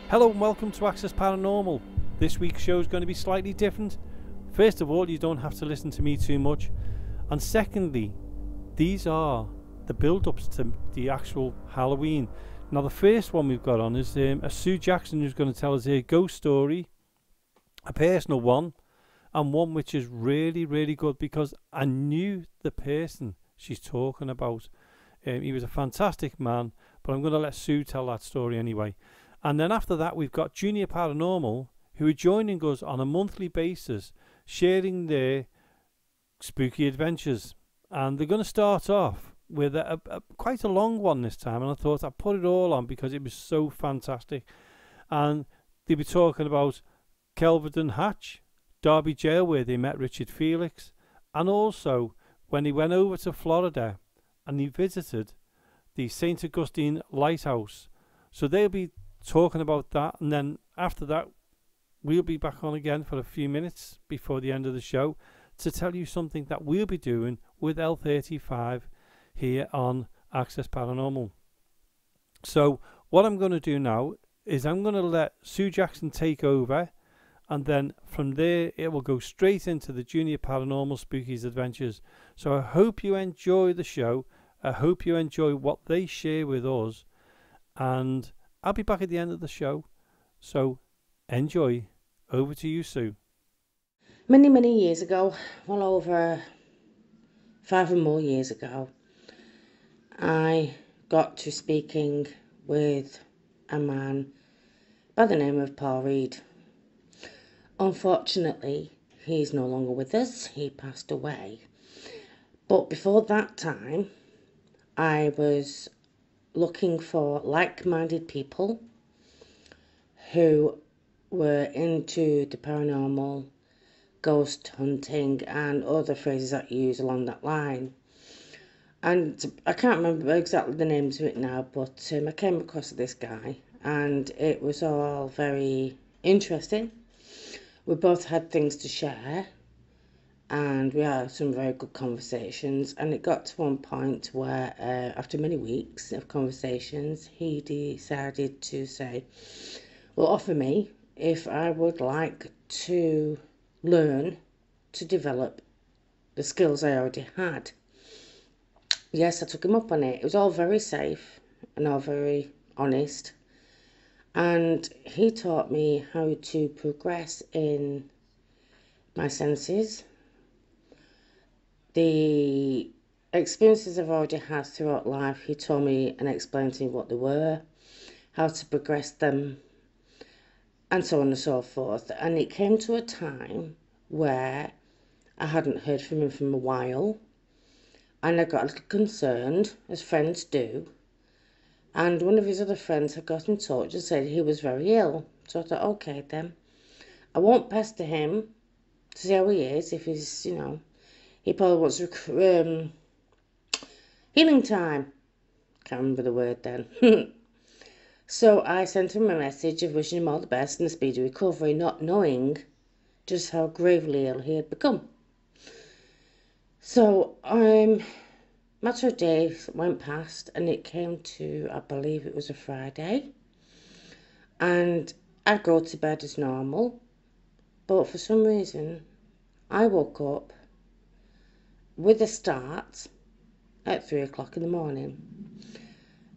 Hello and welcome to Access Paranormal. This week's show is going to be slightly different. First of all, you don't have to listen to me too much. And secondly, these are the build-ups to the actual Halloween. Now the first one we've got on is a Sue Jackson who's going to tell us a ghost story, a personal one, and one which is really, really good because I knew the person she's talking about. He was a fantastic man, but I'm going to let Sue tell that story anyway. And then after that, we've got Junior Paranormal, who are joining us on a monthly basis, sharing their spooky adventures. And they're going to start off with quite a long one this time. And I thought I'd put it all on because it was so fantastic. And they'll be talking about Kalvedon Hatch, Derby Jail, where they met Richard Felix, and also when he went over to Florida and he visited the St. Augustine Lighthouse. So they'll be talking about that, and then after that we'll be back on again for a few minutes before the end of the show to tell you something that we'll be doing with L35 here on Access Paranormal. So what I'm going to do now is I'm going to let Sue Jackson take over, and then from there it will go straight into the Junior Paranormal Spookies Adventures. So I hope you enjoy the show. I hope you enjoy what they share with us, and I'll be back at the end of the show, so enjoy. Over to you, Sue. Many years ago, well over 5 or more years ago, I got to speaking with a man by the name of Paul Reed. Unfortunately, he's no longer with us. He passed away. But before that time, I was looking for like-minded people who were into the paranormal, ghost hunting, and other phrases that you use along that line. And I can't remember exactly the names of it now, but I came across this guy, and it was all very interesting. We both had things to share, and we had some very good conversations, and it got to one point where after many weeks of conversations he decided to say, well, offer me if I would like to learn to develop the skills I already had. Yes, I took him up on it. It was all very safe and all very honest, and he taught me how to progress in my senses, the experiences I've already had throughout life. He told me and explained to me what they were, how to progress them, and so on and so forth. And it came to a time where I hadn't heard from him for a while, and I got a little concerned, as friends do. And one of his other friends had got in touch and said he was very ill. So I thought, okay then, I won't pester him to see how he is, if he's, he probably wants healing time. Can't remember the word then. So I sent him a message of wishing him all the best and a speedy recovery, not knowing just how gravely ill he had become. So matter of days went past, and it came to, I believe it was a Friday, and I go to bed as normal, but for some reason I woke up with a start at 3 o'clock in the morning.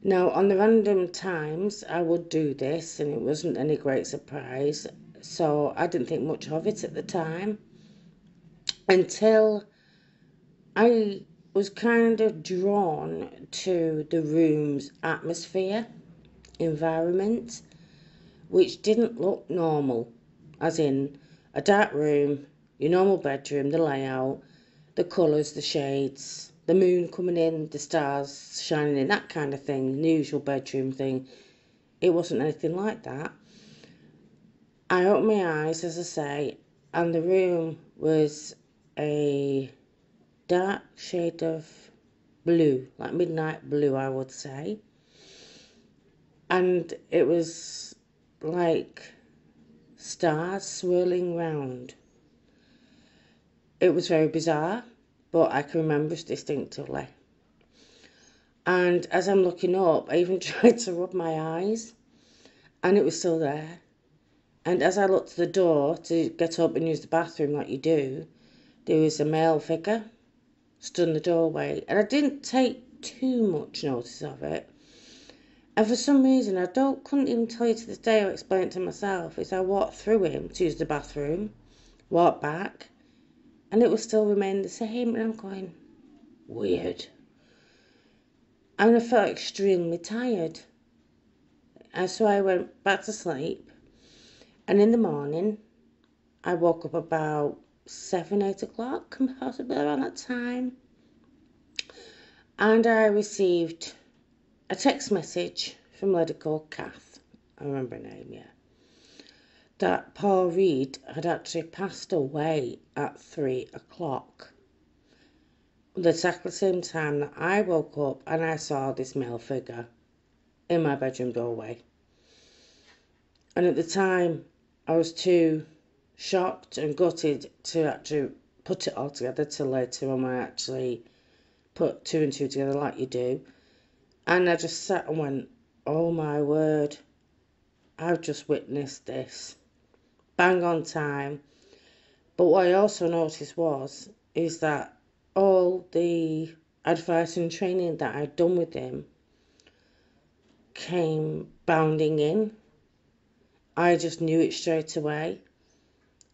Now, on the random times I would do this, and it wasn't any great surprise, so I didn't think much of it at the time until I was kind of drawn to the room's atmosphere, environment, which didn't look normal, as in a dark room, your normal bedroom, the layout, the colours, the shades, the moon coming in, the stars shining in, that kind of thing, the usual bedroom thing. It wasn't anything like that. I opened my eyes, as I say, and the room was a dark shade of blue, like midnight blue, I would say. And it was like stars swirling round. It was very bizarre, but I can remember it distinctively. And as I'm looking up, I even tried to rub my eyes, and it was still there. And as I looked to the door to get up and use the bathroom like you do, there was a male figure stood in the doorway. And I didn't take too much notice of it. And for some reason, couldn't even tell you to this day or explain it to myself, is I walked through him to use the bathroom, walked back, and it was still remained the same. And I'm going, weird. And I felt extremely tired. And so I went back to sleep. And in the morning, I woke up about 7, 8 o'clock, possibly around that time. And I received a text message from a lady called Kath. I remember her name, yeah. That Paul Reed had actually passed away at 3 o'clock. The exactly same time that I woke up and I saw this male figure in my bedroom doorway. And at the time, I was too shocked and gutted to actually put it all together till later when I actually put 2 and 2 together like you do. And I just sat and went, oh my word, I've just witnessed this. Bang on time. But what I also noticed is that all the advice and training that I'd done with him came bounding in. I just knew it straight away.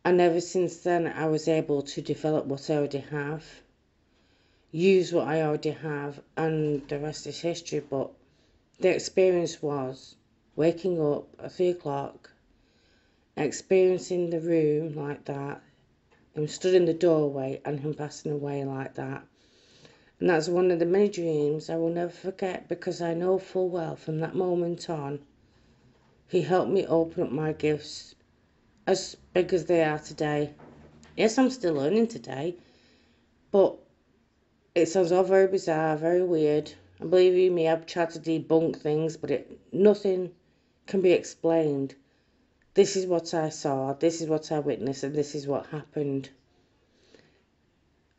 And ever since then, I was able to develop what I already have, use what I already have, and the rest is history. But the experience was waking up at 3 o'clock, experiencing the room like that, him stood in the doorway and him passing away like that. And that's one of the many dreams I will never forget, because I know full well from that moment on, he helped me open up my gifts as big as they are today. Yes, I'm still learning today, but it sounds all very bizarre, very weird. And believe you me, I've tried to debunk things, but nothing can be explained. This is what I saw, this is what I witnessed, and this is what happened.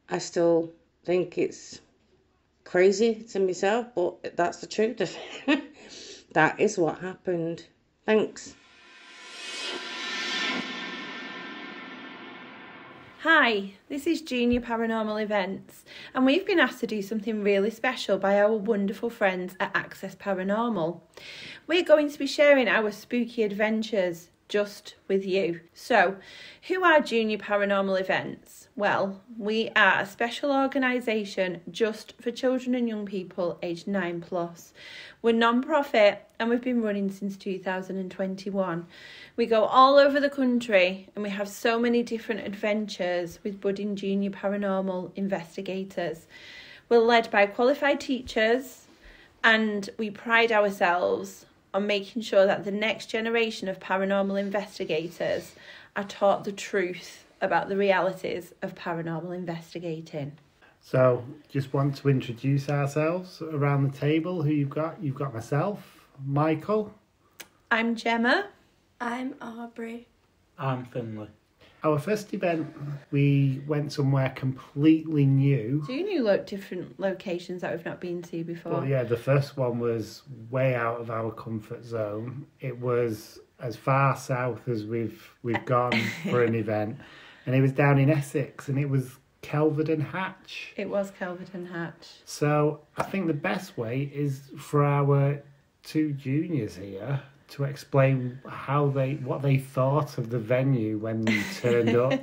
I still think it's crazy to myself, but that's the truth of it. That is what happened. Thanks. Hi, this is Junior Paranormal Events, and we've been asked to do something really special by our wonderful friends at Access Paranormal. We're going to be sharing our spooky adventures just with you. So, who are Junior Paranormal Events? Well, we are a special organisation just for children and young people aged 9+. We're non-profit and we've been running since 2021. We go all over the country and we have so many different adventures with budding junior paranormal investigators. We're led by qualified teachers and we pride ourselves on making sure that the next generation of paranormal investigators are taught the truth about the realities of paranormal investigating. So, just want to introduce ourselves around the table. Who you've got? You've got myself, Michael. I'm Gemma. I'm Aubrey. I'm Finley. Our first event, we went somewhere completely new. So you knew different locations that we've not been to before. Well, yeah, the first one was way out of our comfort zone. It was as far south as we've gone for an event, and it was down in Essex, and it was Kalvedon Hatch. It was Kalvedon Hatch. So I think the best way is for our two juniors here to explain what they thought of the venue when we turned up.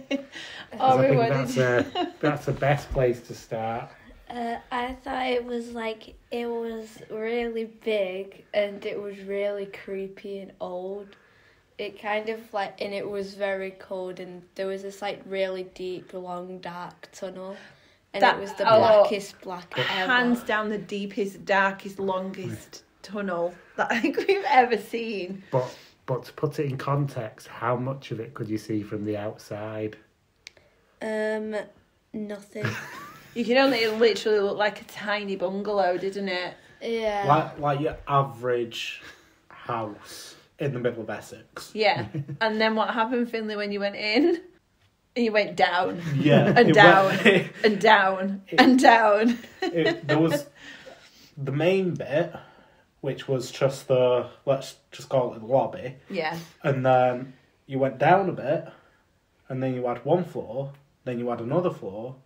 I think that's the best place to start. I thought it was really big and it was really creepy and old. It kind of and it was very cold, and there was this really deep, long, dark tunnel, and it was the blackest black ever. Hands down the deepest, darkest, longest tunnel that I think we've ever seen. But to put it in context, how much of it could you see from the outside? Nothing. You can only literally look like a tiny bungalow, didn't it? Yeah. Like your average house in the middle of Essex. Yeah. And then what happened, Finley, when you went in? You went down. Yeah. And down. And down. And down. There was the main bit, which was just let's just call it the lobby. Yeah. And then you went down a bit, and then you had one floor, then you had another floor,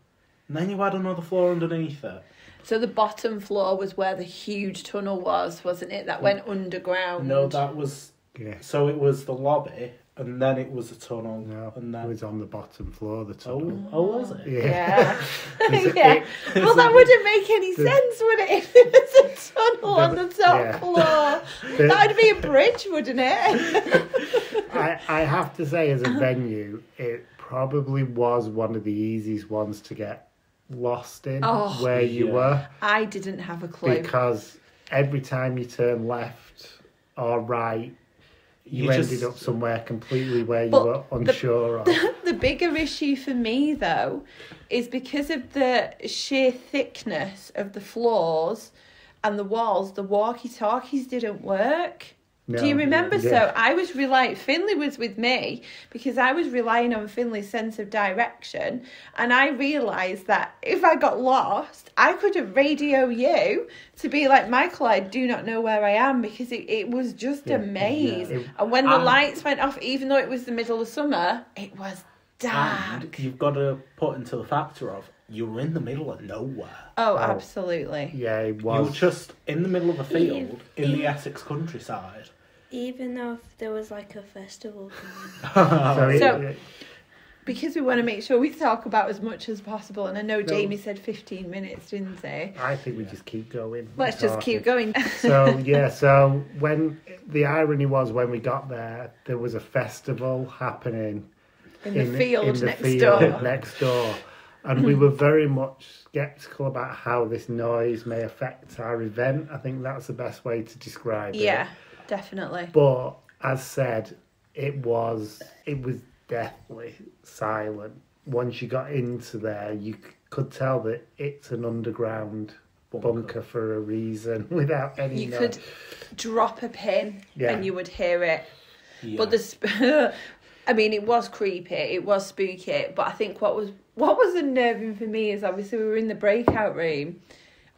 and then you had another floor underneath it. So the bottom floor was where the huge tunnel was, wasn't it? That went underground. No, that was... Yeah. So it was the lobby, and then it was a tunnel. No, and then... it was on the bottom floor, the tunnel. Oh, was it? Yeah. Yeah. Well, that wouldn't make any sense, would it? If there was a tunnel on the top floor. That would be a bridge, wouldn't it? I have to say, as a venue, it probably was one of the easiest ones to get lost in where you were. I didn't have a clue. Because every time you turn left or right, you ended up somewhere completely where you were unsure of. The bigger issue for me, though, is because of the sheer thickness of the floors and the walls, the walkie-talkies didn't work. No, Do you remember? yeah. So I was Finley was with me because I was relying on Finley's sense of direction, and I realised that if I got lost, I could radio you to be like, Michael, I do not know where I am, because it was just a maze. Yeah. And when the lights went off, even though it was the middle of summer, it was dark. And you've got to put into the factor of you were in the middle of nowhere. Oh, absolutely. Yeah, it You was. were just in the middle of a field in the Essex countryside. Even though if there was like a festival going So, because we want to make sure we talk about as much as possible, and I know Jamie said 15 minutes, didn't he? I think we just keep going. Let's just keep going. So when the irony was, when we got there was a festival happening in the field next door. And we were very much sceptical about how this noise may affect our event. I think that's the best way to describe it. Yeah, definitely. But as said, it was deathly silent. Once you got into there, you could tell that it's an underground bunker for a reason, without any You could drop a pin and you would hear it. Yeah. But I mean, it was creepy, it was spooky, but I think what was unnerving for me is, obviously we were in the breakout room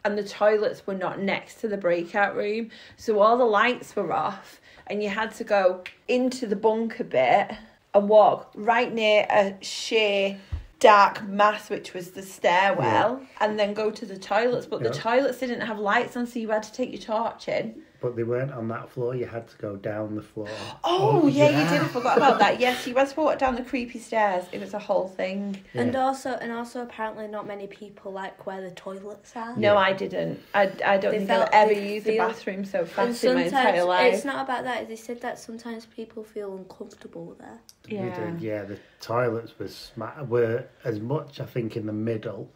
and the toilets were not next to the breakout room, so all the lights were off and you had to go into the bunker bit and walk right near a sheer dark mass, which was the stairwell, and then go to the toilets, but the toilets didn't have lights on, so you had to take your torch in. But they weren't on that floor, you had to go down the floor. Oh yeah, you did. I forgot about that. Yes, you had to walk down the creepy stairs. It was a whole thing. Yeah. And also apparently not many people like where the toilets are. No, I didn't. I don't think I've ever used the bathroom so fast in my entire life. It's not about that. They said that sometimes people feel uncomfortable there. Yeah. The toilets were as much, I think, in the middle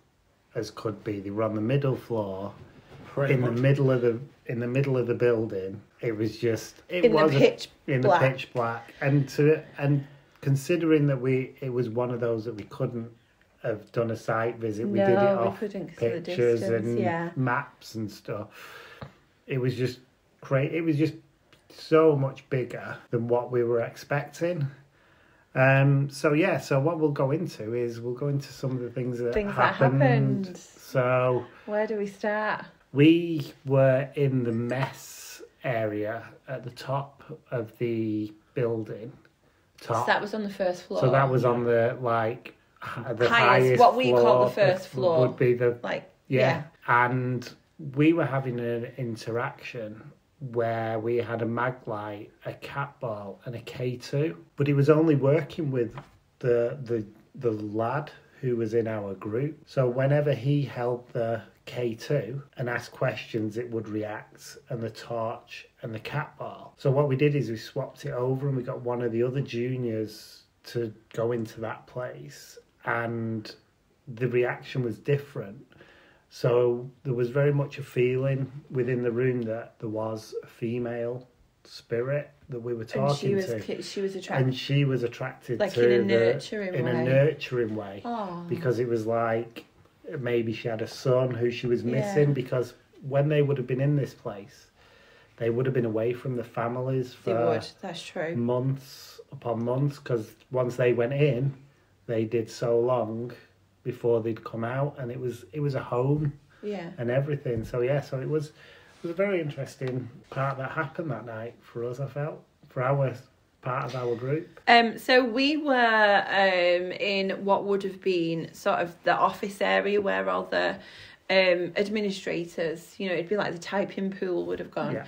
as could be. They were on the middle floor, in the middle of the building. It was just in the pitch black. And considering that it was one of those that we couldn't have done a site visit, we did it off pictures and maps and stuff. It was just great. It was just so much bigger than what we were expecting. So what we'll go into some of the things that happened. So where do we start? We were in the mess area at the top of the building. So that was on the first floor. So that was on the highest what we floor, call the first floor. Would be the yeah. And we were having an interaction where we had a mag light, a cat ball, and a K2, but it was only working with the lad who was in our group. So whenever he held the K2 and asked questions, it would react, and the torch and the cat ball. So what we did is we swapped it over and we got one of the other juniors to go into that place, and the reaction was different. So there was very much a feeling within the room that there was a female spirit that we were talking to. She was attracted. And she was attracted like to in a nurturing way. Oh. Because it was like maybe she had a son who she was missing, because when they would have been in this place, they would have been away from the families for that's true. Months upon months, because once they went in, they did so long before they'd come out, and it was a home and everything. So it was was a very interesting part that happened that night for us, I felt, for our part of our group. So we were in what would have been sort of the office area where all the administrators, it'd be like the typing pool would have gone. Yeah.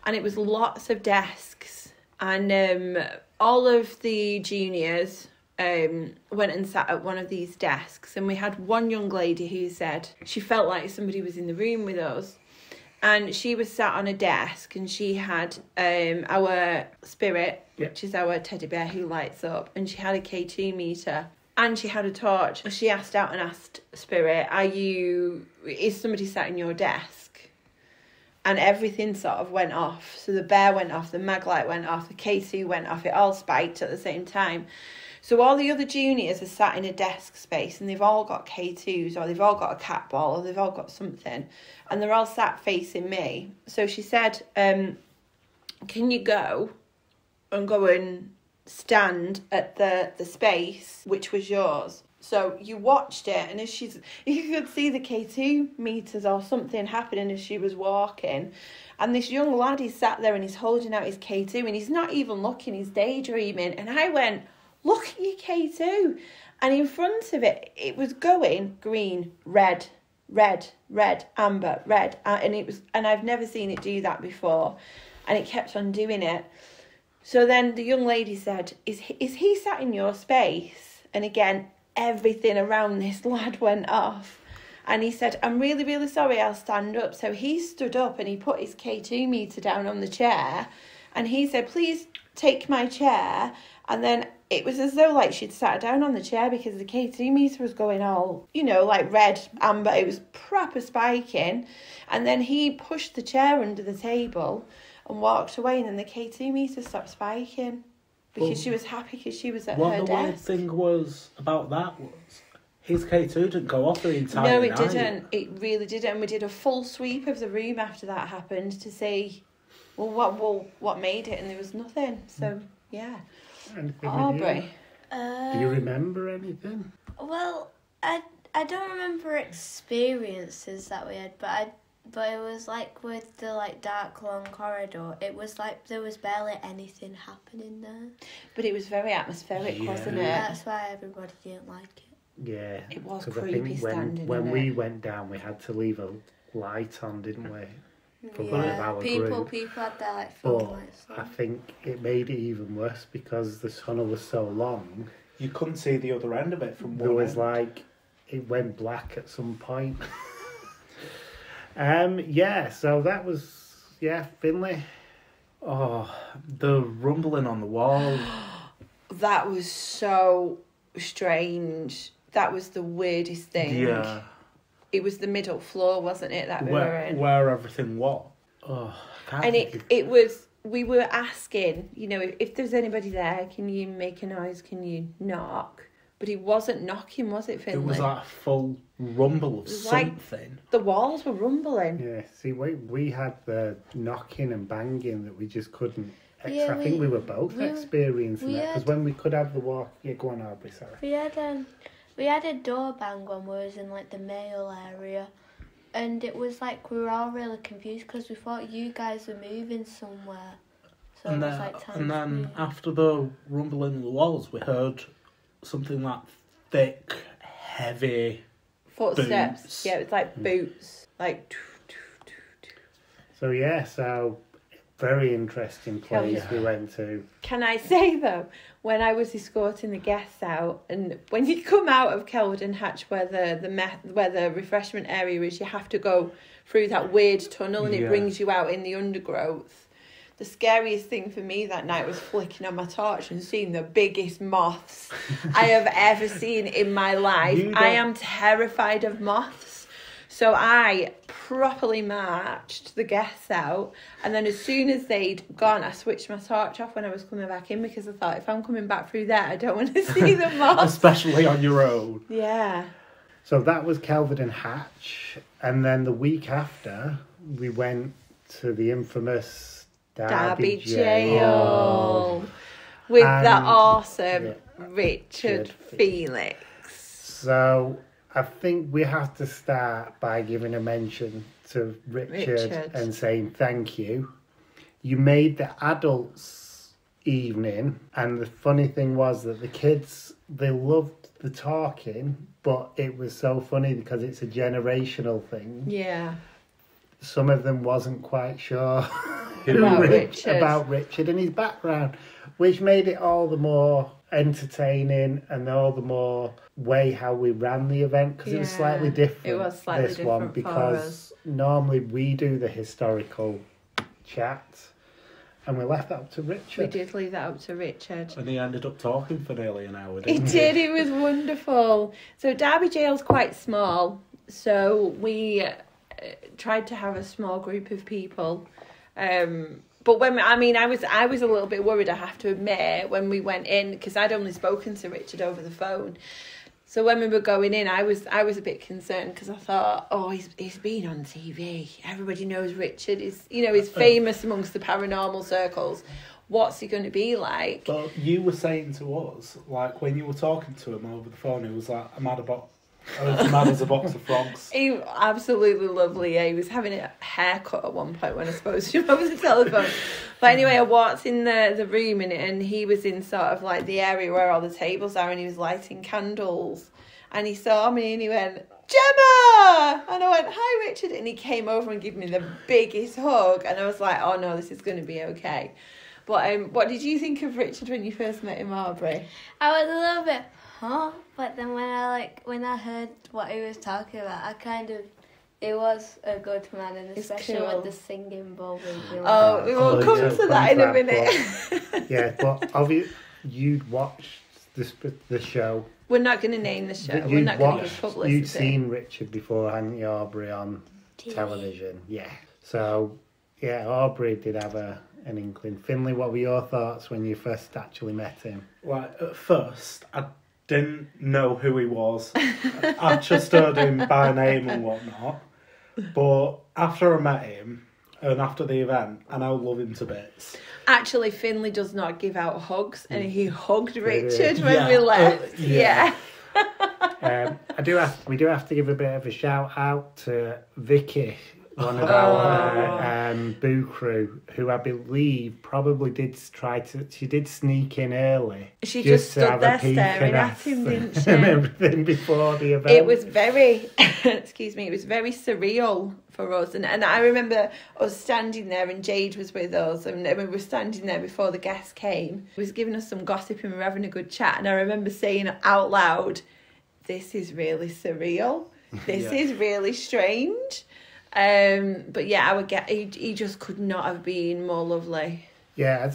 And it was lots of desks. And all of the juniors went and sat at one of these desks. And we had one young lady who said she felt like somebody was in the room with us. And she was sat on a desk and she had our spirit, which is our teddy bear who lights up, and she had a K2 meter and she had a torch. She asked Spirit, is somebody sat in your desk? And everything sort of went off. So the bear went off, the mag light went off, the K2 went off, it all spiked at the same time. So all the other juniors are sat in a desk space and they've all got K2s or they've all got a cat ball or they've all got something and they're all sat facing me. So she said, can you go and stand at the space which was yours? So you watched it and as you could see the K2 meters or something happening as she was walking. And this young lad, he's sat there and he's holding out his K2 and he's not even looking, he's daydreaming. And I went, look at your K2. And in front of it, it was going green, red, red, red, amber, red. And I've never seen it do that before. And it kept on doing it. So then the young lady said, is he sat in your space? And again, everything around this lad went off. And he said, I'm really, really sorry, I'll stand up. So he stood up and he put his K2 meter down on the chair. And he said, please take my chair. And then it was as though like she'd sat down on the chair because the K2 meter was going all, like red, amber. It was proper spiking. And then he pushed the chair under the table and walked away. And then the K2 meter stopped spiking because she was happy because she was at her desk. What the weird thing was about that was his K2 didn't go off the entire night. No, it didn't. It really didn't. And we did a full sweep of the room after that happened to see, what made it, and there was nothing. So, yeah. Aubrey, do you remember anything? Well, I don't remember experiences that we had, but it was like with the dark long corridor. It was like there was barely anything happening there. But it was very atmospheric, wasn't it? That's why everybody didn't like it. Yeah, it was creepy standing. When we went down, we had to leave a light on, didn't we? For one of our group. People had their phone lights on. I think it made it even worse because the tunnel was so long. You couldn't see the other end of it from one There was end. It went black at some point. So that was, Finlay. Oh, the rumbling on the wall. That was so strange. That was the weirdest thing. Yeah. It was the middle floor, wasn't it, that we were in? Where everything was. Oh, I can't and it was, we were asking, if there's anybody there, can you make a noise, can you knock? But he wasn't knocking, was it, Finlay? It was like a full rumble of something. Like the walls were rumbling. Yeah, see, we had the knocking and banging that we just couldn't. Yeah, I think we were both experiencing that because when we could have the walk. Yeah, go on, Aubrey. Sorry. We had a door bang when we was in the mail area, and it was we were all really confused because we thought you guys were moving somewhere. So and it was time and to then move. after the rumbling of the walls, we heard something like thick, heavy footsteps. Boots. Yeah, it was like boots, So very interesting place we went to. Can I say though, when I was escorting the guests out, and when you come out of Kalvedon Hatch, where the refreshment area is, you have to go through that weird tunnel, and it brings you out in the undergrowth. The scariest thing for me that night was flicking on my torch and seeing the biggest moths I have ever seen in my life. I am terrified of moths. So I properly marched the guests out, and then as soon as they'd gone, I switched my torch off when I was coming back in because I thought, if I'm coming back through there, I don't want to see the moths. Especially on your own. Yeah. So that was Kalvedon Hatch, and then the week after, we went to the infamous Derby Jail with the awesome Richard Felix. So I think we have to start by giving a mention to Richard and saying thank you. You made the adults' evening, and the funny thing was that the kids, they loved the talking, but it was so funny because it's a generational thing. Yeah. Some of them wasn't quite sure About Richard and his background, which made it all the more entertaining and all the more way how we ran the event, because it was slightly different. It was slightly this different one for because us. normally we do the historical chat, and we left that up to Richard. We did leave that up to Richard. And he ended up talking for nearly an hour, He didn't he? did, it was wonderful. So Derby Jail's quite small, so we tried to have a small group of people. But I was a little bit worried, I have to admit, when we went in, because I'd only spoken to Richard over the phone. So when we were going in, I was a bit concerned, because I thought, he's been on TV. Everybody knows Richard is, he's famous amongst the paranormal circles. What's he going to be like? But you were saying to us, like, when you were talking to him over the phone, he was like, I'm mad as a box of frogs. He was absolutely lovely. Yeah, he was having a haircut at one point when I spoke to him over the telephone. But anyway, I walked in the room and he was in sort of like the area where all the tables are, and he was lighting candles. And he saw me and he went, Gemma! And I went, hi, Richard. And he came over and gave me the biggest hug. And I was like, oh no, this is going to be okay. But what did you think of Richard when you first met him, Aubrey? I was a little bit, but then when I heard what he was talking about, it was a good man, and especially cool. with the singing bowl. We will come to that in a minute. Yeah, but obviously you'd watched the show. We're not going to name the show. We're not going to give publicity. You'd seen Richard before, hadn't you, Aubrey, on television? Yeah. So, yeah, Aubrey did have an inkling. Finley, what were your thoughts when you first actually met him? Like, at first, I didn't know who he was. I just heard him by name and whatnot. But after I met him, and after the event, I now love him to bits. Actually, Finley does not give out hugs, and he hugged Richard when we left. Yeah. We do have to give a bit of a shout out to Vicky, one of our boo crew, who I believe probably did she did sneak in early. She just stood there staring at him, didn't she? And everything before the event. It was very, it was very surreal for us. And I remember us standing there, and Jade was with us, and we were standing there before the guests came. He was giving us some gossip and we were having a good chat. And I remember saying out loud, this is really surreal. This is really strange. But yeah, he just could not have been more lovely. Yeah,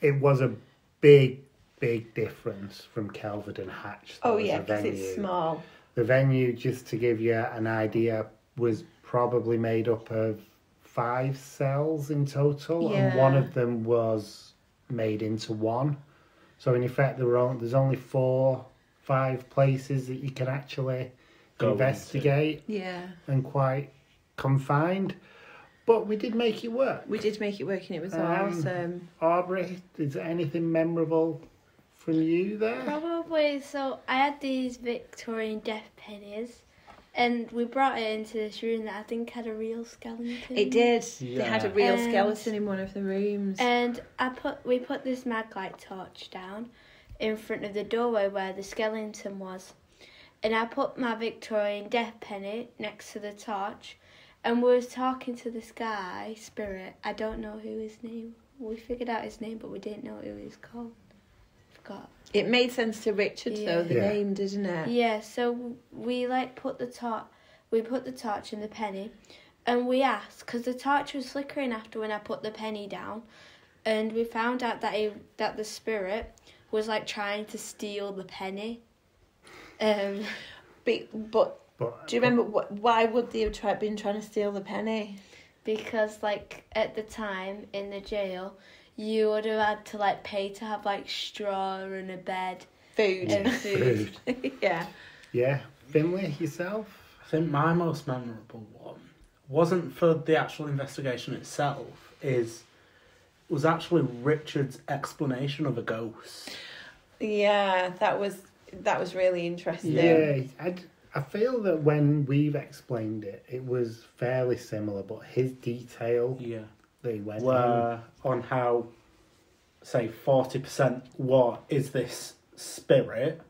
it was a big difference from Kalvedon Hatch. Oh yeah, because it's small. The venue, just to give you an idea, was probably made up of 5 cells in total, and one of them was made into one. So in effect, there's only 4-5 places that you can actually investigate. Yeah, and quite confined, but we did make it work. We did make it work, and it was awesome. Aubrey, is there anything memorable from you there? Probably. So I had these Victorian death pennies, and we brought it into this room that I think had a real skeleton. It did. Yeah. They had a real skeleton in one of the rooms. And we put this mag light torch down in front of the doorway where the skeleton was, and I put my Victorian death penny next to the torch. And we was talking to this guy, Spirit. I don't know who his name. We figured out his name, but we didn't know who he was called. Forgot. It made sense to Richard though, the name, didn't it? Yeah. So we put the torch. We put the torch in the penny, and we asked because the torch was flickering after when I put the penny down, and we found out that the spirit was like trying to steal the penny. But do you remember why would they have been trying to steal the penny? Because like at the time in the jail, you would have had to like pay to have like straw and a bed, food. Yeah. Yeah, Finley, yourself? I think my most memorable one wasn't for the actual investigation itself. Was actually Richard's explanation of a ghost. Yeah, that was really interesting. Yeah, I feel that when we've explained it, it was fairly similar, but his detail that he went were on how, say, 40% what is this spirit,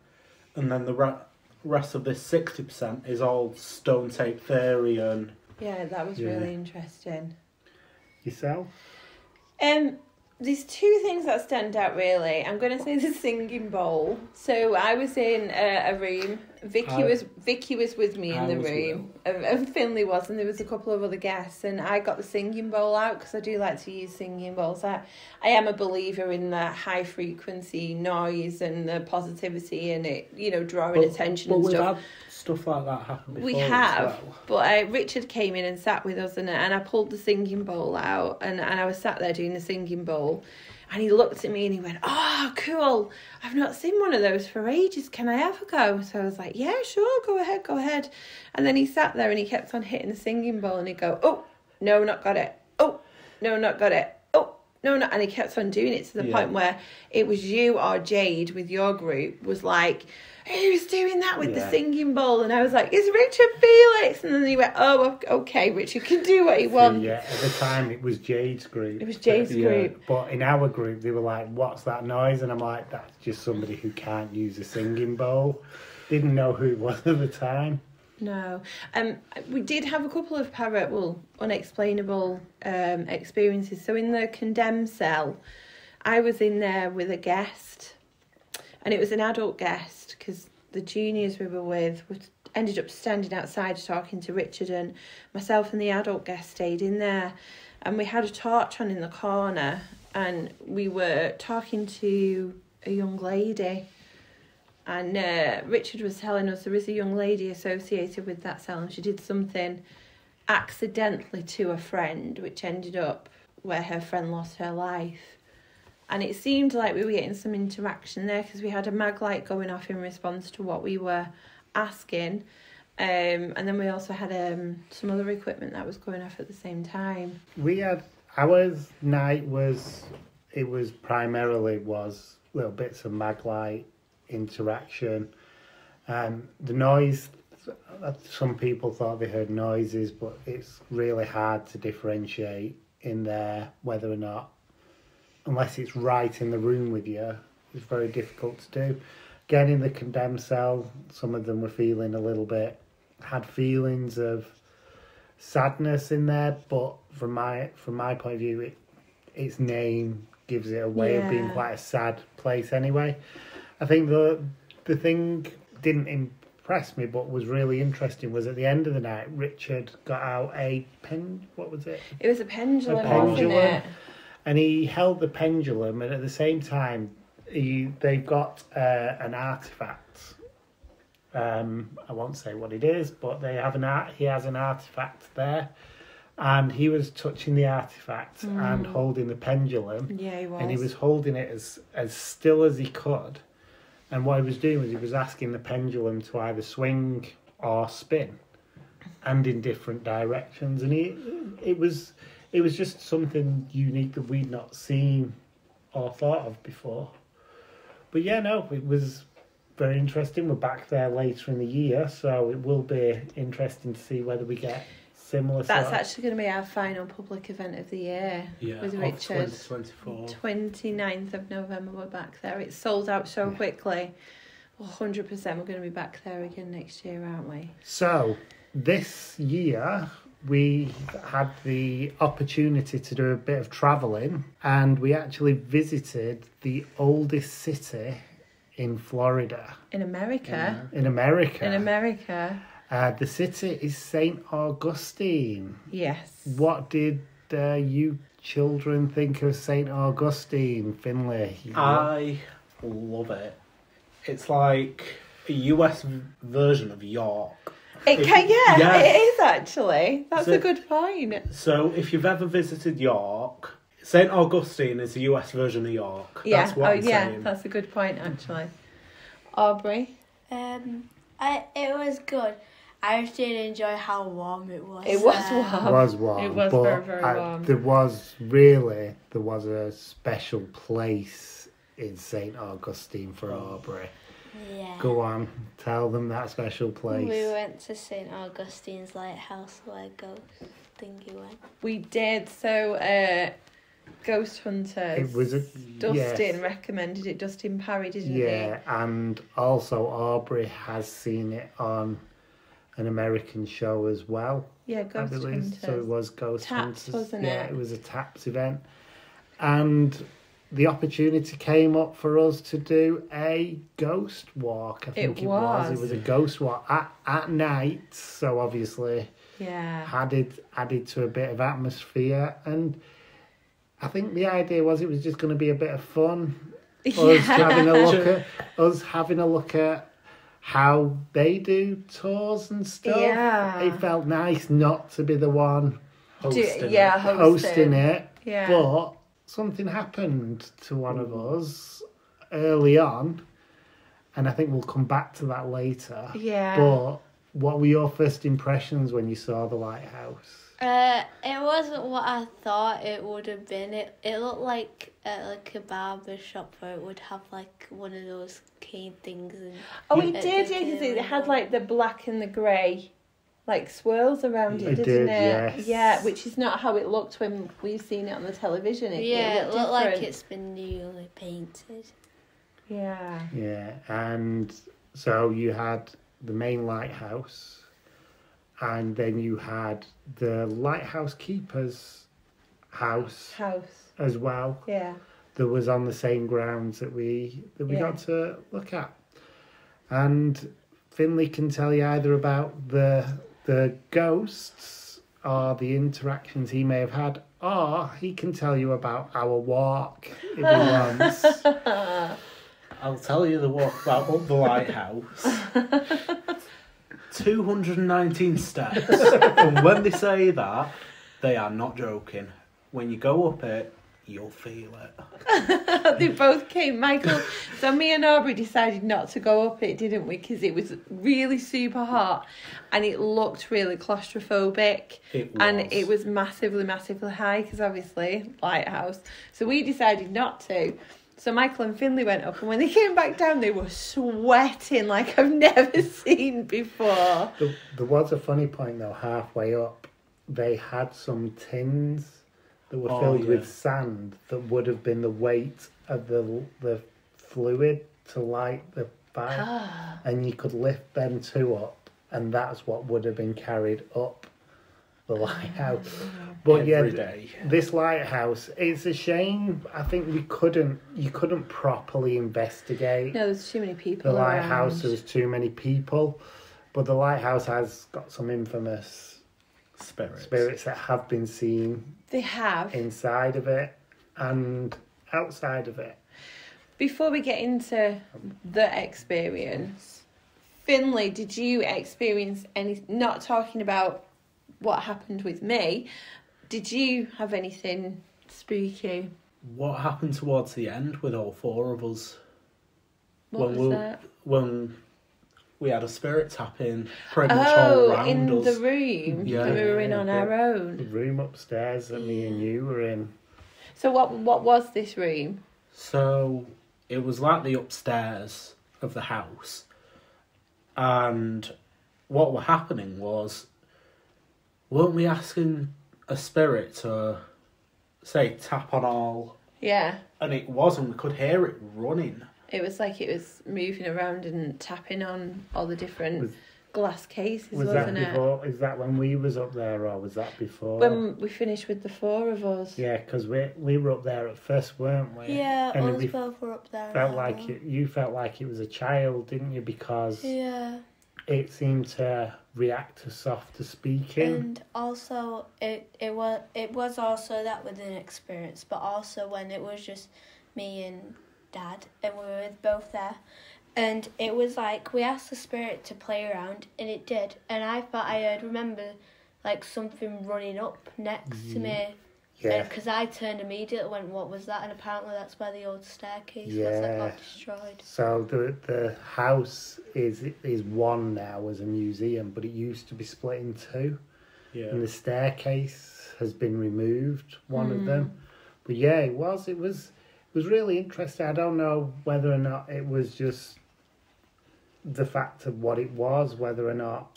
and then the rest of this 60% is all stone tape theory and... Yeah, that was really interesting. Yourself? There's two things that stand out really. I'm going to say the singing bowl. So I was in a room. Vicky was with me in the room. And Finley was, and there was a couple of other guests. And I got the singing bowl out because I do like to use singing bowls. I am a believer in the high frequency noise and the positivity and it, drawing attention and stuff. But we've had stuff like that happen before. We have, as well. but Richard came in and sat with us, and I pulled the singing bowl out, and I was sat there doing the singing bowl, and he looked at me and he went, "Oh, cool! I've not seen one of those for ages. Can I have a go?" So I was like, "Yeah, sure, go ahead." And then he sat there and he kept on hitting the singing bowl, and he'd go, "Oh, no, not got it. Oh, no, not got it. Oh, no, not," and he kept on doing it to the point where it was you or Jade with your group was like, "Who's doing that with the singing bowl?" And I was like, "It's Richard Felix." And then he went, "Oh, okay, Richard can do what he wants." Yeah, at the time it was Jade's group. It was Jade's group. But in our group, they were like, "What's that noise?" And I'm like, "That's just somebody who can't use a singing bowl." Didn't know who it was at the time. No. We did have a couple of unexplainable experiences. So in the condemned cell, I was in there with a guest, and it was an adult guest because the juniors we were with ended up standing outside talking to Richard, and myself and the adult guest stayed in there, and we had a torch on in the corner, and we were talking to a young lady, and Richard was telling us there is a young lady associated with that cell, and she did something accidentally to a friend, which ended up where her friend lost her life. And it seemed like we were getting some interaction there because we had a mag light going off in response to what we were asking. And then we also had some other equipment that was going off at the same time. We had, our night was primarily little bits of mag light interaction. The noise, some people thought they heard noises, but it's really hard to differentiate in there whether or not, unless it's right in the room with you, it's very difficult to do. Again, in the condemned cell, some of them were feeling a little bit, had feelings of sadness in there, but from my point of view, its name gives it a way of being quite a sad place anyway. I think the thing didn't impress me, but was really interesting, was at the end of the night, Richard got out what was it? It was a pendulum, wasn't it? And he held the pendulum, and at the same time, they've got an artifact. I won't say what it is, but he has an artifact there, and he was touching the artifact and holding the pendulum. Yeah, he was. And he was holding it as still as he could. And what he was doing was he was asking the pendulum to either swing or spin, and in different directions. And it was just something unique that we'd not seen or thought of before. But yeah, no, it was very interesting. We're back there later in the year, so it will be interesting to see whether we get similar. That's actually going to be our final public event of the year with Richard. 2024. 29th of November, we're back there. It's sold out so quickly. 100% we're going to be back there again next year, aren't we? So, this year, we had the opportunity to do a bit of travelling, and we actually visited the oldest city in Florida. In America? In America. In America. The city is St. Augustine. Yes. What did you children think of St. Augustine, Finley? I love it. It's like a US version of York. It is actually. That's a good point. So if you've ever visited York, St. Augustine is the US version of York. Yeah. That's what I'm saying. That's a good point actually. Aubrey? It was good. I just did enjoy how warm it was. It was warm. It was warm. It was very, very warm. There was a special place in St. Augustine for Aubrey. Yeah. Go on, tell them that special place. We went to St. Augustine's Lighthouse where Ghost thingy went. We did. So, Ghost Hunters. It was a Dustin recommended it. Dustin Parry, didn't he? Yeah, and also Aubrey has seen it on an American show as well. Yeah, I Ghost believe. Hunters. So it was Ghost Taps, Hunters. wasn't Yeah, it? it was a Taps event. And the opportunity came up for us to do a ghost walk, I think it was. It was a ghost walk at night, so obviously Yeah. added to a bit of atmosphere. And I think the idea was it was just going to be a bit of fun. Us having a look at how they do tours and stuff. Yeah. It felt nice not to be the one hosting it. Yeah. But something happened to one of us early on, and I think we'll come back to that later. Yeah. But what were your first impressions when you saw the lighthouse? It wasn't what I thought it would have been. It looked like a barber shop where it would have like one of those cane things. And It did, yeah, because it had like the black and the grey, like swirls around it, It didn't did, it? yes. Yeah, which is not how it looked when we've seen it on the television. it looked like different. it's been newly painted. Yeah. Yeah, and so you had the main lighthouse, and then you had the lighthouse keeper's house as well. Yeah. That was on the same grounds that we got to look at. And Finley can tell you either about the ghosts or the interactions he may have had, or he can tell you about our walk if he wants. I'll tell you the walk about up the lighthouse. 219 steps. And when they say that, they are not joking. When you go up it, you'll feel it. They both came, Michael. So me and Aubrey decided not to go up it, didn't we? Because it was really super hot and it looked really claustrophobic. And it was massively, massively high because obviously, lighthouse. So we decided not to. So Michael and Finley went up, and when they came back down, they were sweating like I've never seen before. There was a funny point though, halfway up, they had some tins that were filled with sand that would have been the weight of the fluid to light the fire, and you could lift them two up, and that's what would have been carried up the lighthouse. But Every day. This lighthouse, it's a shame. I think you couldn't properly investigate. No, there's too many people The around. lighthouse, there was too many people, but the lighthouse has got some infamous spirits that have been seen. They have. Inside of it and outside of it. Before we get into the experience, Finley, did you experience any, not talking about what happened with me, did you have anything spooky? What happened towards the end with all four of us? What was that? When we had a spirit tapping pretty much all around in us. the room that we were in on our The own. room upstairs that me and you were in. So what was this room? So it was like the upstairs of the house, and what were happening was, weren't we asking a spirit to say tap on all? Yeah. And it wasn't. We could hear it running. It was like it was moving around and tapping on all the different glass cases, wasn't it? Before? Is that when we was up there, or was that before? When we finished with the four of us. Yeah, because we were up there at first, weren't we? Yeah, and us both were up there. Felt like you felt like it was a child, didn't you? Because it seemed to react to softer speaking. And also, it was also that with an experience, but also when it was just me and Dad, and we were both there. And it was like, we asked the spirit to play around, and it did. And I thought I heard, remember, like something running up next to me. Yeah. Because I turned immediately and went, what was that? And apparently that's where the old staircase was that got destroyed. So the house is one now as a museum, but it used to be split in two. Yeah. And the staircase has been removed, one of them. But yeah, it was really interesting. I don't know whether or not it was just the fact of what it was, whether or not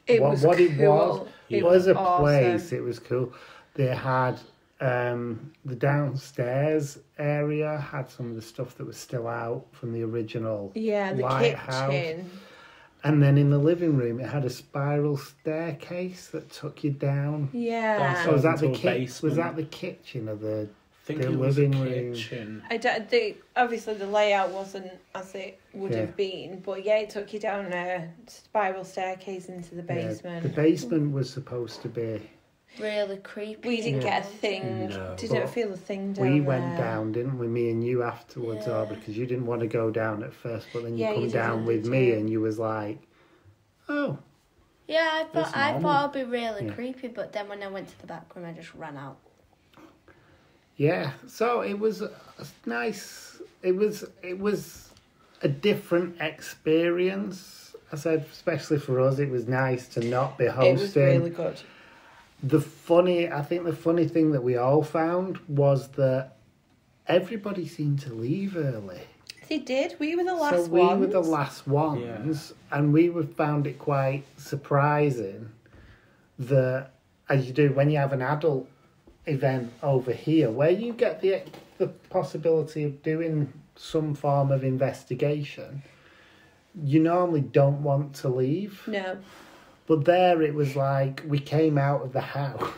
It what was it was. cool. It was a awesome. place. It was cool. They had the downstairs area had some of the stuff that was still out from the original Yeah, the lighthouse. kitchen. And then in the living room, it had a spiral staircase that took you down. Yeah. That's So was that into the a Was basement. that the kitchen or the? I think The it was a living room. kitchen. Obviously the layout wasn't as it would Yeah. have been, but yeah, it took you down a spiral staircase into the basement. The basement was supposed to be. Really creepy. We didn't Yeah. get a thing. No. Didn't But feel a thing down We went there. down, didn't we? Me and you afterwards, Yeah. because you didn't want to go down at first, but then you Yeah, come you down didn't, with did me, you? and you was like, "Oh, Yeah, I It's thought normal. it'd be really Yeah. creepy, but then when I went to the back room, I just ran out. yeah." So it was nice. It was a different experience. I said, especially for us, it was nice to not be hosting. It was really good. I think the funny thing that we all found was that everybody seemed to leave early. They did. We were the last So we ones. were the last ones, and we found it quite surprising that, as you do when you have an adult event over here, where you get the possibility of doing some form of investigation, you normally don't want to leave. No. But there it was like we came out of the house.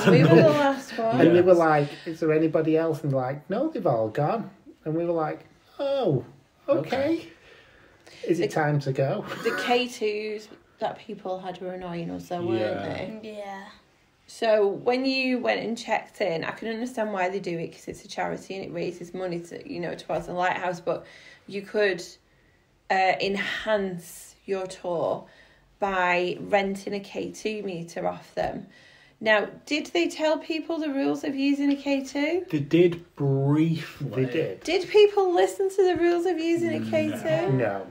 We were the last ones. And they were like, "Is there anybody else?" And they're like, "No, they've all gone." And we were like, "Oh, okay. Is it time to go?" The K2s that people had were annoying us though, weren't Yeah. they? Yeah. So when you went and checked in, I can understand why they do it because it's a charity and it raises money to towards the lighthouse. But you could enhance your tour by renting a K2 meter off them. Now, did they tell people the rules of using a K2? They did briefly. They did. Did people listen to the rules of using a K2? No.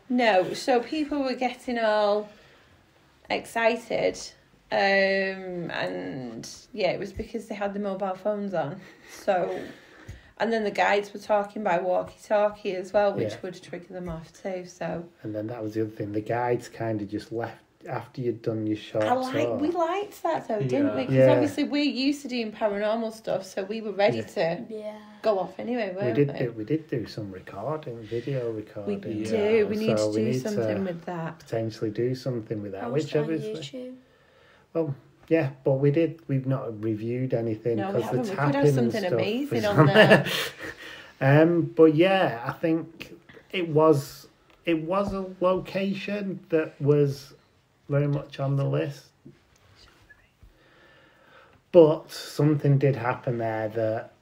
No. So people were getting all excited. And yeah, it was because they had the mobile phones on. So, and then the guides were talking by walkie-talkie as well, which Yeah. would trigger them off too. So And then that was the other thing. The guides kind of just left after you'd done your short tour. we liked that though, didn't we? Because Yeah. obviously we're used to doing paranormal stuff, so we were ready to Yeah. go off anyway, weren't We did do some video We recording. do. We need So to do need something to with that. potentially do something with that. Post Which on obviously, YouTube. well, yeah, but we've not reviewed anything No, we because the haven't. We could tapping have and something stuff amazing is on there. But yeah, I think it was a location that was very much on the list. But something did happen there that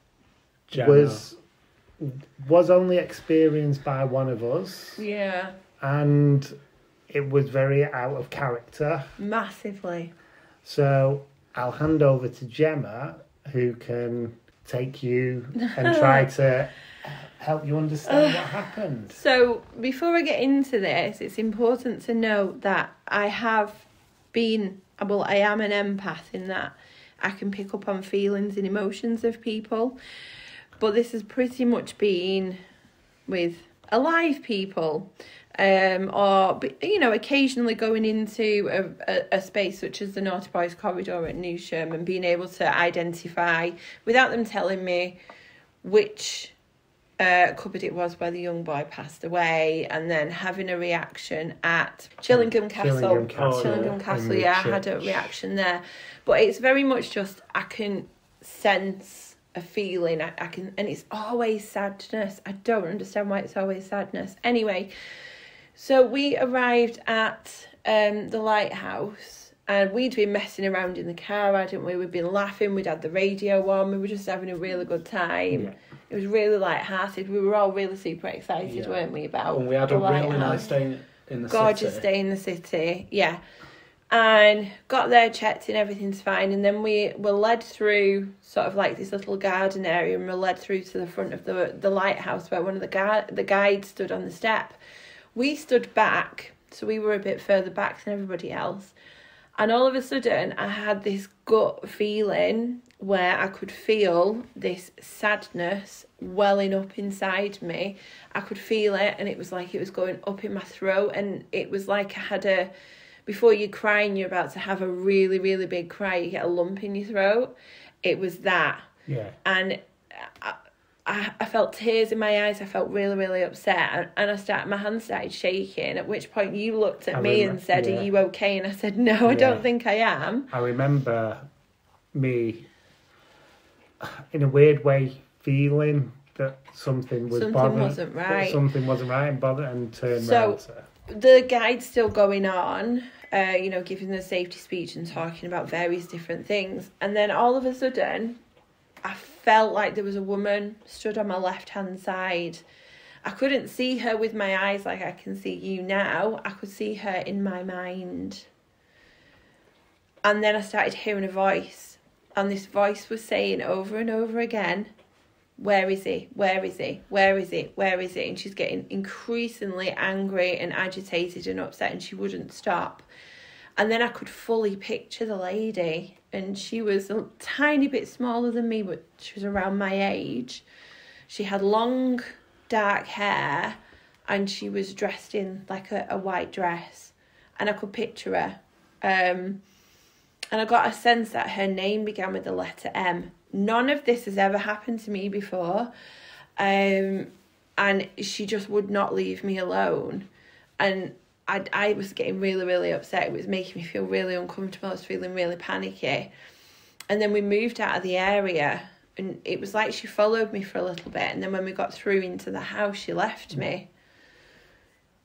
Gemma. was only experienced by one of us, Yeah, and it was very out of character. massively. So I'll hand over to Gemma, who can take you and try to help you understand what happened. So before I get into this, it's important to note that I am an empath in that I can pick up on feelings and emotions of people. But this has pretty much been with alive people. Or occasionally going into a space such as the Naughty Boys corridor at Newsham and being able to identify, without them telling me, which cupboard it was where the young boy passed away, and then having a reaction at Chillingham Castle. Chillingham Castle, in the yeah, I had a church. reaction there. But it's very much just, I can sense a feeling, I can, and it's always sadness. I don't understand why it's always sadness. Anyway, so we arrived at the lighthouse, and we'd been messing around in the car, hadn't we? We'd been laughing, we'd had the radio on, we were just having a really good time. Yeah. It was really light-hearted. We were all really super excited, weren't we, about And we had the a really lighthouse. nice day in the Gorgeous city. day in the city, yeah. And got there, checked in, everything's fine. And then we were led through sort of like this little garden area, and we're led through to the front of the lighthouse where one of the guides stood on the step. We stood back, so we were a bit further back than everybody else. And all of a sudden, I had this gut feeling where I could feel this sadness welling up inside me. I could feel it, and it was like it was going up in my throat, and it was like I had before you cry and you're about to have a really, really big cry, you get a lump in your throat. It was that. Yeah. And I felt tears in my eyes. I felt really, really upset. And my hands started shaking, at which point you looked at me and said, are you okay? And I said, no, I don't think I am. I remember me, in a weird way, feeling that something wasn't right. Something wasn't right and turned round to... The guide's still going on, giving the safety speech and talking about various different things. And then all of a sudden, I felt like there was a woman stood on my left-hand side. I couldn't see her with my eyes like I can see you now. I could see her in my mind. And then I started hearing a voice. And this voice was saying over and over again, where is he? Where is he? Where is he? Where is he? And she's getting increasingly angry and agitated and upset, and she wouldn't stop. And then I could fully picture the lady, and she was a tiny bit smaller than me, but she was around my age. She had long, dark hair, and she was dressed in like a white dress, and I could picture her. And I got a sense that her name began with the letter M. None of this has ever happened to me before. And she just would not leave me alone. And I was getting really, really upset. It was making me feel really uncomfortable. I was feeling really panicky. And then we moved out of the area, and it was like she followed me for a little bit. And then when we got through into the house, she left me.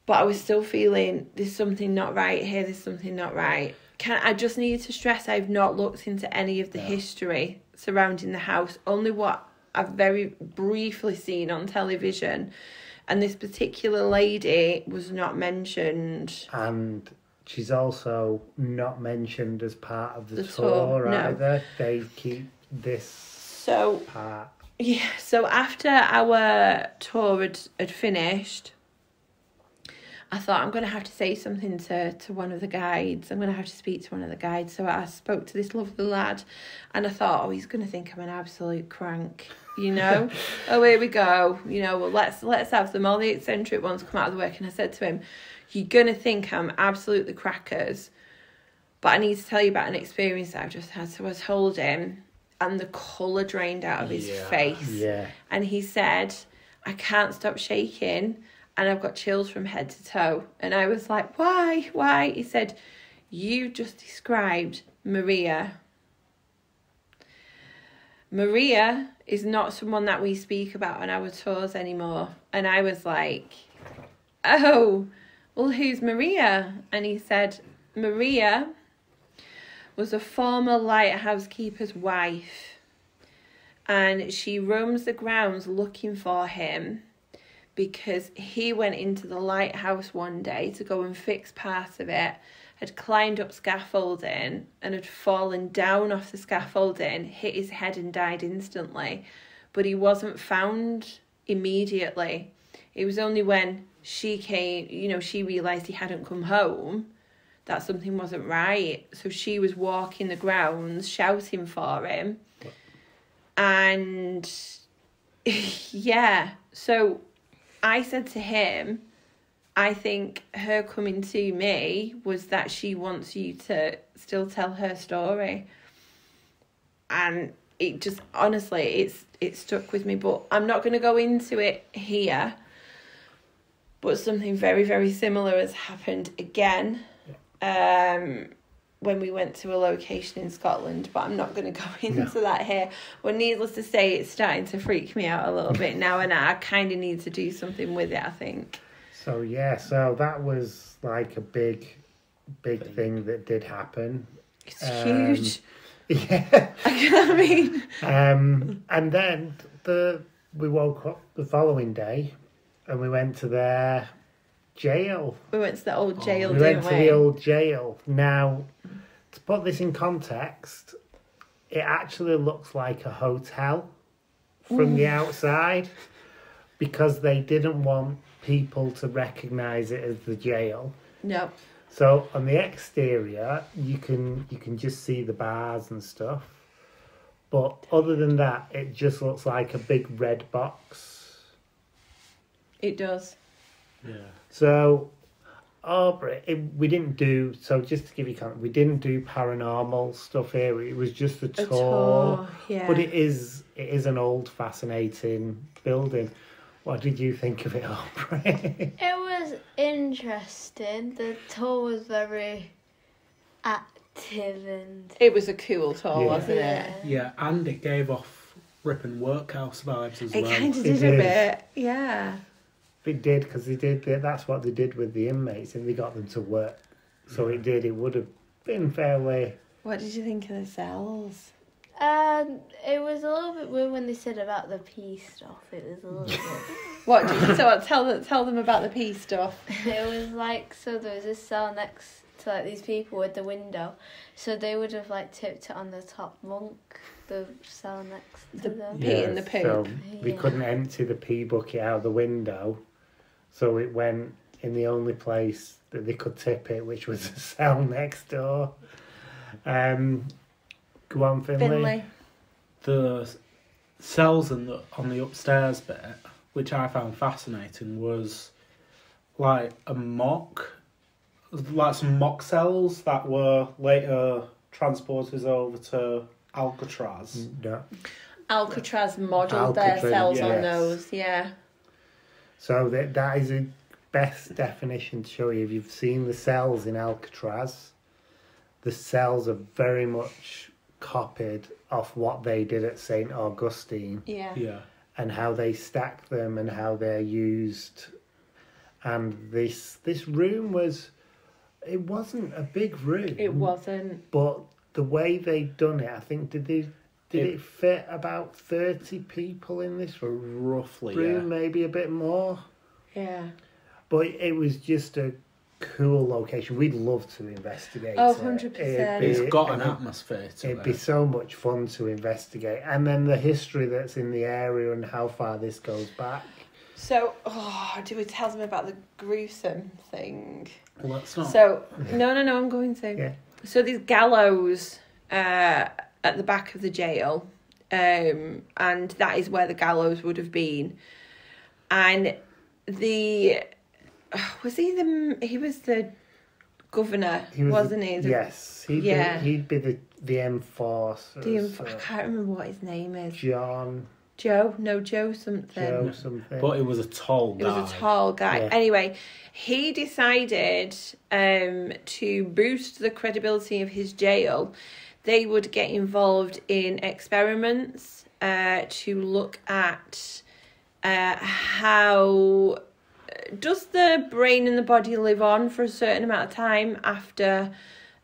But I was still feeling, there's something not right here. There's something not right. I just need to stress I've not looked into any of the history surrounding the house, only what I've very briefly seen on television. And this particular lady was not mentioned. And she's also not mentioned as part of the tour either. They keep this part. Yeah, so after our tour had finished, I thought, I'm going to have to say something to one of the guides. I'm going to have to speak to one of the guides. So I spoke to this lovely lad, and I thought, he's going to think I'm an absolute crank, oh, here we go. Well, let's have them. All the eccentric ones come out of the work. And I said to him, you're going to think I'm absolutely crackers, but I need to tell you about an experience that I've just had. So I told him, and the colour drained out of his face. Yeah. And he said, I can't stop shaking, and I've got chills from head to toe. And I was like, why? He said, you just described Maria. Maria is not someone that we speak about on our tours anymore. And I was like, oh, well, who's Maria? And he said, Maria was a former lighthouse keeper's wife. And she roams the grounds looking for him, because he went into the lighthouse one day to go and fix part of it, had climbed up scaffolding and had fallen down off the scaffolding, hit his head and died instantly. But he wasn't found immediately. It was only when she came, she realised he hadn't come home, that something wasn't right. So she was walking the grounds, shouting for him. And so I said to him, I think her coming to me was that she wants you to still tell her story. And it just, honestly, it stuck with me. But I'm not going to go into it here. But something very, very similar has happened again when we went to a location in Scotland. But I'm not going to go into that here. Well, needless to say, it's starting to freak me out a little bit now, and I kind of need to do something with it, I think. So that was like a big thing that did happen. It's huge. Yeah. I mean. And then we woke up the following day, and we went to their jail. We went to the old jail, We went to the old jail. Now, to put this in context, it actually looks like a hotel from the outside, because they didn't want people to recognise it as the jail. No. So on the exterior, you can just see the bars and stuff, But other than that, it just looks like a big red box. It does. Yeah. So, we didn't do, so just to give you context, we didn't do paranormal stuff here. It was just a tour. Yeah. But it is an old, fascinating building. What did you think of it, Aubrey? It was interesting. The tour was very active and... It was a cool tour, Yeah. wasn't it? Yeah, and it gave off Ripon Workhouse vibes as It well. kind of It did a did. bit. Yeah. It did, because that's what they did with the inmates, and they got them to work. So it would have been fairly... What did you think of the cells? It was a little bit weird when they said about the pee stuff. It was a little bit... What did you tell them about the pee stuff? It was like, so there was this cell next to like these people with the window. So they would have like tipped it on the top bunk, the cell next to them. Pee in the poop. So they Yeah. couldn't empty the pee bucket out the window. So it went in the only place that they could tip it, which was the cell next door. Go on, Finlay. The cells on the upstairs bit, which I found fascinating, was like some mock cells that were later transported over to Alcatraz. No. Alcatraz modelled their Alcatraz, cells on yes. those, yeah. So that is the best definition to show you. If you've seen the cells in Alcatraz, the cells are very much copied off what they did at St. Augustine. Yeah. Yeah. And how they stack them and how they're used. And this room it wasn't a big room. It wasn't. But the way they'd done it, I think, did it fit about 30 people in this Roughly, room, maybe a bit more? Yeah. But it was just a cool location. We'd love to investigate Oh, it. 100%. It's got an atmosphere to It'd it. be so much fun to investigate. And then the history that's in the area and how far this goes back. So, do we tell them about the gruesome thing? Well, that's not. So, no, I'm going to. Yeah. So there's gallows at the back of the jail, and that is where the gallows would have been. And he was the governor, wasn't he? Yes, he'd be the enforcer. I can't remember what his name is. Joe something. Joe something. But it was a tall guy. It was a tall guy. Yeah. Anyway, he decided to boost the credibility of his jail. They would get involved in experiments to look at how does the brain and the body live on for a certain amount of time after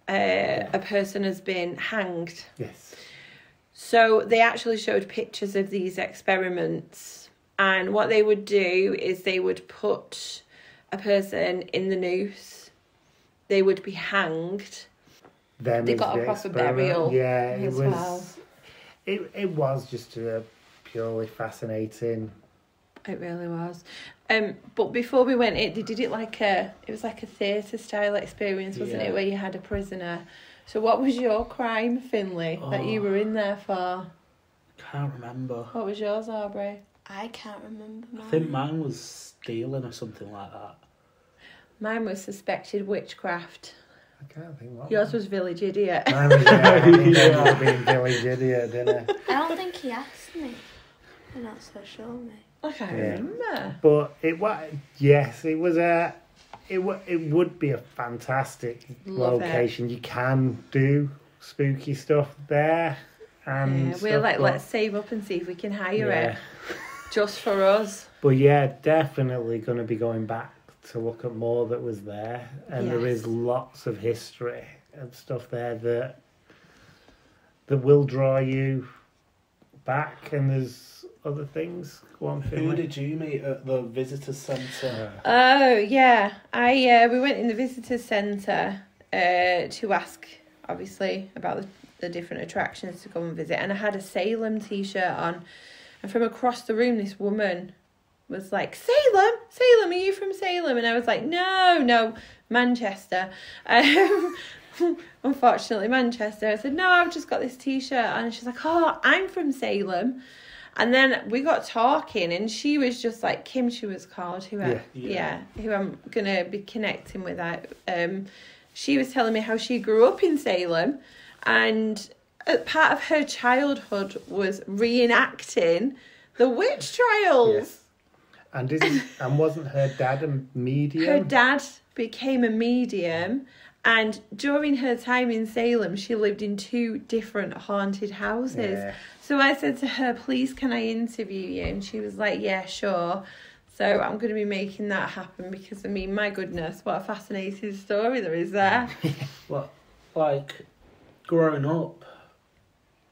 a person has been hanged. Yes. So they actually showed pictures of these experiments, and what they would do is they would put a person in the noose, they would be hanged. They got a proper burial. Yeah, it as was. well. It was just a purely fascinating. It really was. But before we went in, they did it it was like a theatre style experience, wasn't it, where you had a prisoner. So what was your crime, Finlay, that you were in there for? Can't remember. What was yours, Aubrey? I can't remember mine. I think mine was stealing or something like that. Mine was suspected witchcraft. I can't think what. Yours was village idiot. Mine was being village idiot, didn't it? I don't think he asked me. I'm not so sure, mate. I can't remember. But it was it would be a fantastic Love location. You can do spooky stuff there, and We're stuff, but- let's save up and see if we can hire yeah. it just for us. But yeah, definitely going to be going back to look at more that was there, and there Yes. is lots of history and stuff there that will draw you back, and there's other things. Go on, Who Finlay. did you meet at the visitor centre? Oh yeah, we went in the visitor centre to ask, obviously, about the different attractions to go and visit, and I had a Salem t-shirt on, and from across the room, this woman was like, Salem, are you from Salem? And I was like, no, Manchester. unfortunately Manchester. I said, no, I've just got this t-shirt. And she's like, oh, I'm from Salem. And then we got talking, and she was just like, Kim, she was called, who I'm going to be connecting with. She was telling me how she grew up in Salem, and part of her childhood was reenacting the witch trials. Yes. And wasn't her dad a medium? Her dad became a medium, and during her time in Salem, she lived in 2 different haunted houses. Yeah. So I said to her, please, can I interview you? And she was like, yeah, sure. So I'm going to be making that happen because, I mean, my goodness, what a fascinating story there is there. Well, like, growing up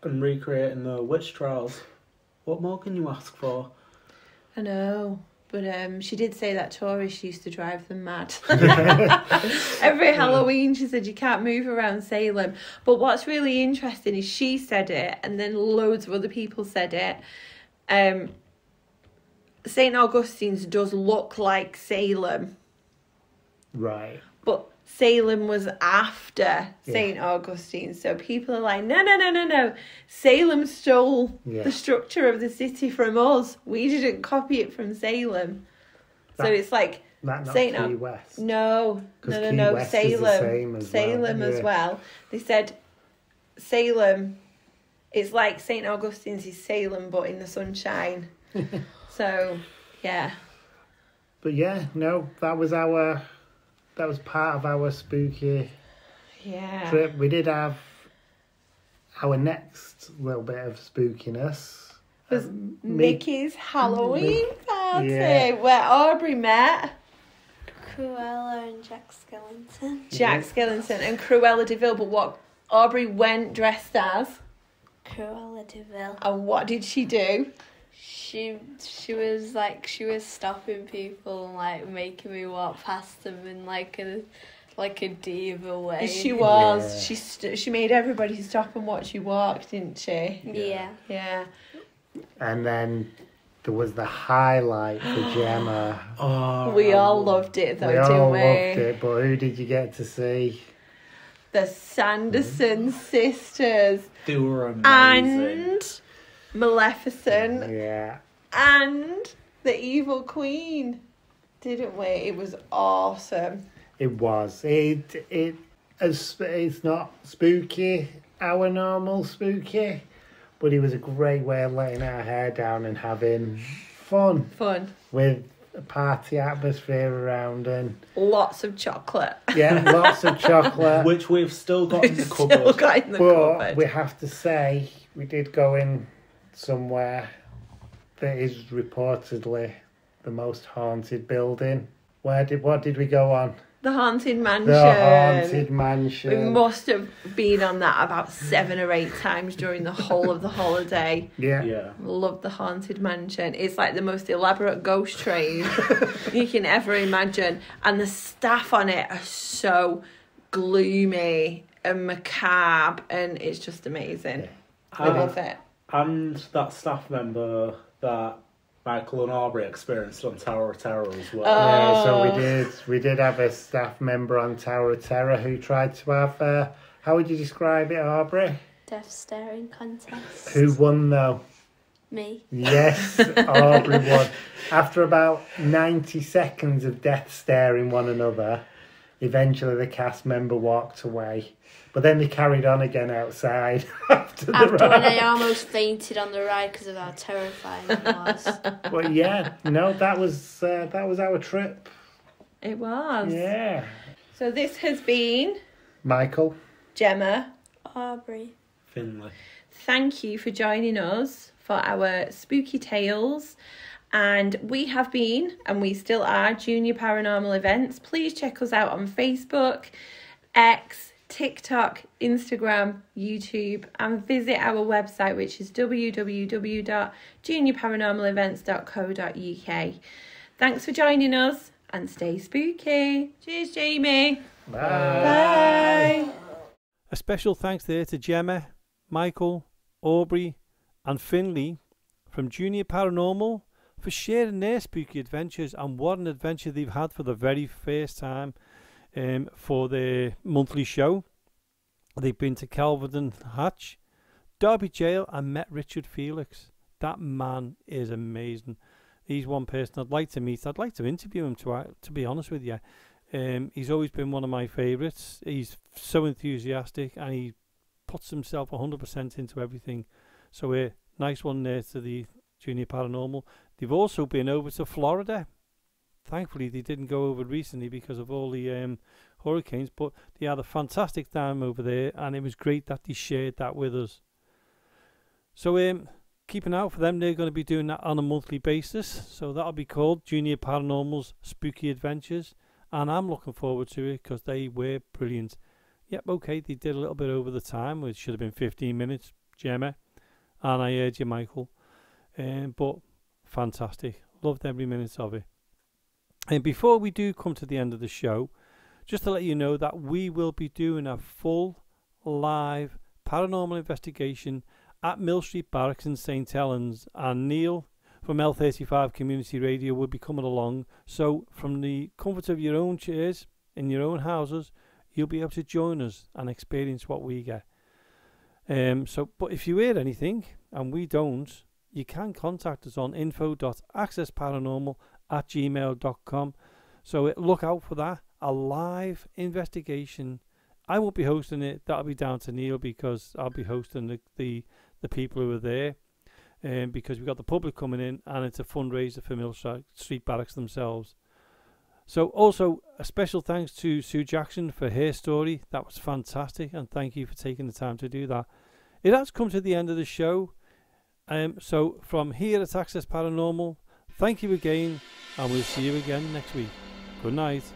and recreating the witch trials, what more can you ask for? I know. But she did say that tourists used to drive them mad. Every Halloween, she said, you can't move around Salem. But what's really interesting is she said it, and then loads of other people said it. St. Augustine's does look like Salem. Right. But Salem was after St. Augustine. So people are like, no. Salem stole the structure of the city from us. We didn't copy it from Salem. So it's like St. Key West. No. West Salem. Salem as well. They said Salem, it's like St. Augustine's is Salem, but in the sunshine. So, yeah. But yeah, no, that was part of our spooky trip. We did have our next little bit of spookiness. Was Mickey's Halloween party where Aubrey met Cruella and Jack Skellington. Jack Skellington and Cruella DeVille, but what Aubrey went dressed as? Cruella DeVille. And what did she do? She was stopping people and like making me walk past them in like a diva way. She was. Yeah. She made everybody stop and watch you walk, didn't she? Yeah. And then there was the highlight for Gemma. We all loved it, though, didn't we? We all loved it, but who did you get to see? The Sanderson sisters. They were amazing. And Maleficent. Yeah. And the Evil Queen. Didn't we? It was awesome. It was. It's not spooky, our normal spooky, but it was a great way of letting our hair down and having fun. With a party atmosphere around and lots of chocolate. Yeah, lots of chocolate. Which we've still got in the cupboard. But we have to say, we did go in somewhere that is reportedly the most haunted building. What did we go on? The Haunted Mansion. The Haunted Mansion. We must have been on that about 7 or 8 times during the whole of the holiday. Yeah. Loved the Haunted Mansion. It's like the most elaborate ghost train you can ever imagine. And the staff on it are so gloomy and macabre, and it's just amazing. I love it. And that staff member that Michael and Aubrey experienced on Tower of Terror as well. Yeah, so we did have a staff member on Tower of Terror who tried to have, how would you describe it, Aubrey? Death staring contest. Who won though? Me. Yes, Aubrey won. After about 90 seconds of death staring one another, eventually the cast member walked away. But then they carried on again outside after when I almost fainted on the ride because of how terrifying it was. But yeah, no, that was our trip. It was. Yeah. So this has been Michael, Gemma, Aubrey, Finley. Thank you for joining us for our spooky tales. And we have been, and we still are, Junior Paranormal Events. Please check us out on Facebook, X, TikTok, Instagram, YouTube, and visit our website, which is www.juniorparanormalevents.co.uk. Thanks for joining us, and stay spooky. Cheers, Jamie. Bye. A special thanks there to Gemma, Michael, Aubrey, and Finley from Junior Paranormal for sharing their spooky adventures, and what an adventure they've had for the very first time for the monthly show. They've been to Kalvedon Hatch, Derby Jail, and met Richard Felix. That man is amazing. He's one person I'd like to meet. I'd like to interview him, to be honest with you. He's always been one of my favourites. He's so enthusiastic and he puts himself 100% into everything. So nice one there to the Junior Paranormal. They've also been over to Florida. Thankfully, they didn't go over recently because of all the hurricanes, but they had a fantastic time over there, and it was great that they shared that with us. So keep an eye out for them. They're going to be doing that on a monthly basis, so that'll be called Junior Paranormal's Spooky Adventures, and I'm looking forward to it because they were brilliant. Yep, okay, they did a little bit over the time, which should have been 15 minutes, Gemma, and I heard you, Michael, but fantastic. Loved every minute of it. And before we do come to the end of the show, just to let you know that we will be doing a full live paranormal investigation at Mill Street Barracks in St Helens, and Neil from L35 Community Radio will be coming along. So from the comfort of your own chairs in your own houses, you'll be able to join us and experience what we get. But if you hear anything and we don't, you can contact us on info.accessparanormal@gmail.com. So look out for that, a live investigation. I won't be hosting it. That'll be down to Neil because I'll be hosting the people who are there, because we've got the public coming in and it's a fundraiser for Mill Street Barracks themselves. So also a special thanks to Sue Jackson for her story. That was fantastic, and thank you for taking the time to do that. It has come to the end of the show. So from here at Access Paranormal, thank you again, and we'll see you again next week. Good night.